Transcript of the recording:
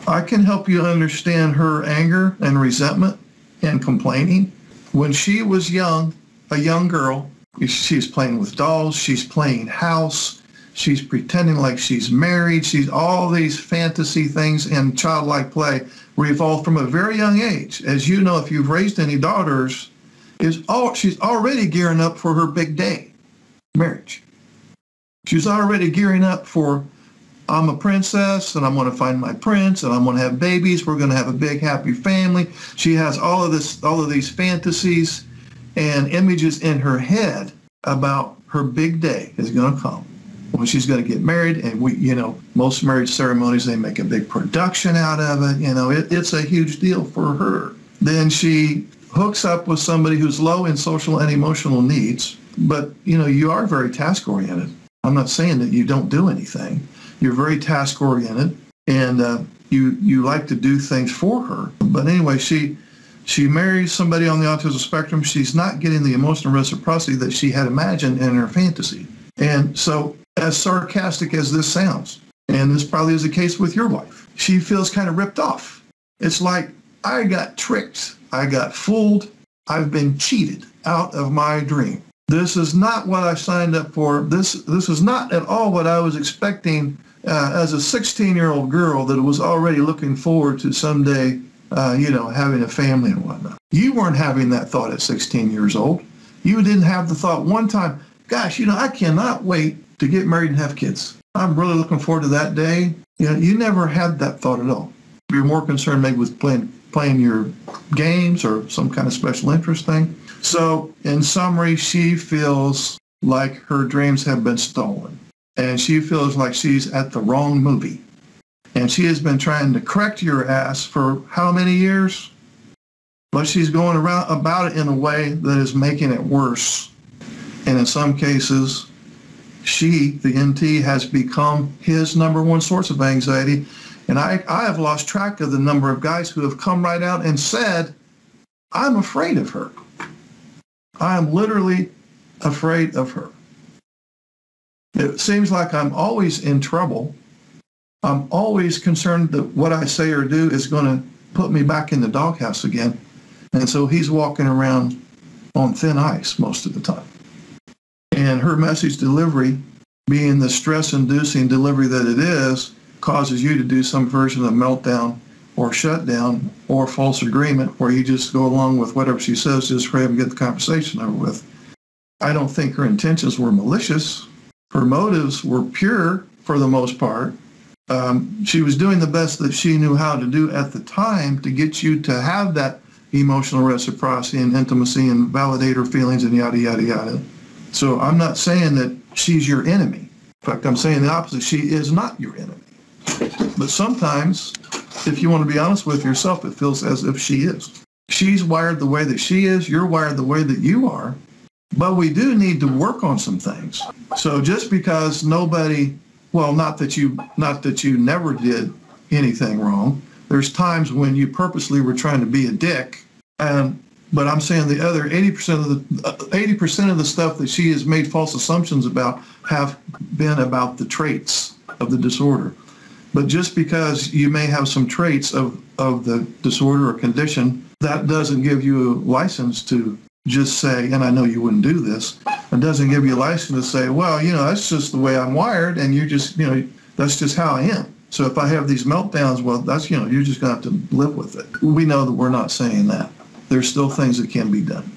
I can help you understand her anger and resentment and complaining. When she was young, a young girl, she's playing with dolls, she's playing house, she's pretending like she's married, she's all these fantasy things and childlike play revolve from a very young age. As you know, if you've raised any daughters, she's already gearing up for her big day, marriage. She's already gearing up for, I'm a princess and I'm going to find my prince and I'm going to have babies. We're going to have a big happy family. She has all of these fantasies and images in her head about her big day is going to come when she's going to get married. And most marriage ceremonies, they make a big production out of it. It's a huge deal for her. Then she hooks up with somebody who's low in social and emotional needs. But, you are very task-oriented. I'm not saying that you don't do anything. You're very task-oriented, and you like to do things for her. But anyway, she marries somebody on the autism spectrum. She's not getting the emotional reciprocity that she had imagined in her fantasy. And so, as sarcastic as this sounds, and this probably is the case with your wife, she feels kind of ripped off. It's like, I got tricked. I got fooled. I've been cheated out of my dream. This is not what I signed up for. This is not at all what I was expecting as a 16-year-old girl that was already looking forward to someday, having a family and whatnot. You weren't having that thought at 16 years old. You didn't have the thought one time, gosh, I cannot wait to get married and have kids. I'm really looking forward to that day. You never had that thought at all. You're more concerned maybe with playing your games or some kind of special interest thing. So, in summary, she feels like her dreams have been stolen. And she feels like she's at the wrong movie. And she has been trying to correct your ass for how many years? But she's going around about it in a way that is making it worse. And in some cases, she, the NT, has become his number one source of anxiety. And I have lost track of the number of guys who have come right out and said, I'm afraid of her. I'm literally afraid of her. It seems like I'm always in trouble. I'm always concerned that what I say or do is going to put me back in the doghouse again. And so he's walking around on thin ice most of the time. And her message delivery, being the stress-inducing delivery that it is, causes you to do some version of meltdown or shutdown or false agreement where you just go along with whatever she says just for him to get the conversation over with. I don't think her intentions were malicious. Her motives were pure for the most part. She was doing the best that she knew how to do at the time to get you to have that emotional reciprocity and intimacy and validate her feelings and yada, yada, yada. So I'm not saying that she's your enemy. In fact, I'm saying the opposite. She is not your enemy. But sometimes, if you want to be honest with yourself, it feels as if she is. She's wired the way that she is. You're wired the way that you are. But we do need to work on some things. So just because nobody, not that you never did anything wrong. There's times when you purposely were trying to be a dick. But I'm saying the other 80% of the stuff that she has made false assumptions about have been about the traits of the disorder. But just because you may have some traits of the disorder or condition, that doesn't give you a license to just say, and I know you wouldn't do this, it doesn't give you a license to say, that's just the way I'm wired, and you're just, that's just how I am. So if I have these meltdowns, that's, you're just going to have to live with it. We know that we're not saying that. There's still things that can be done.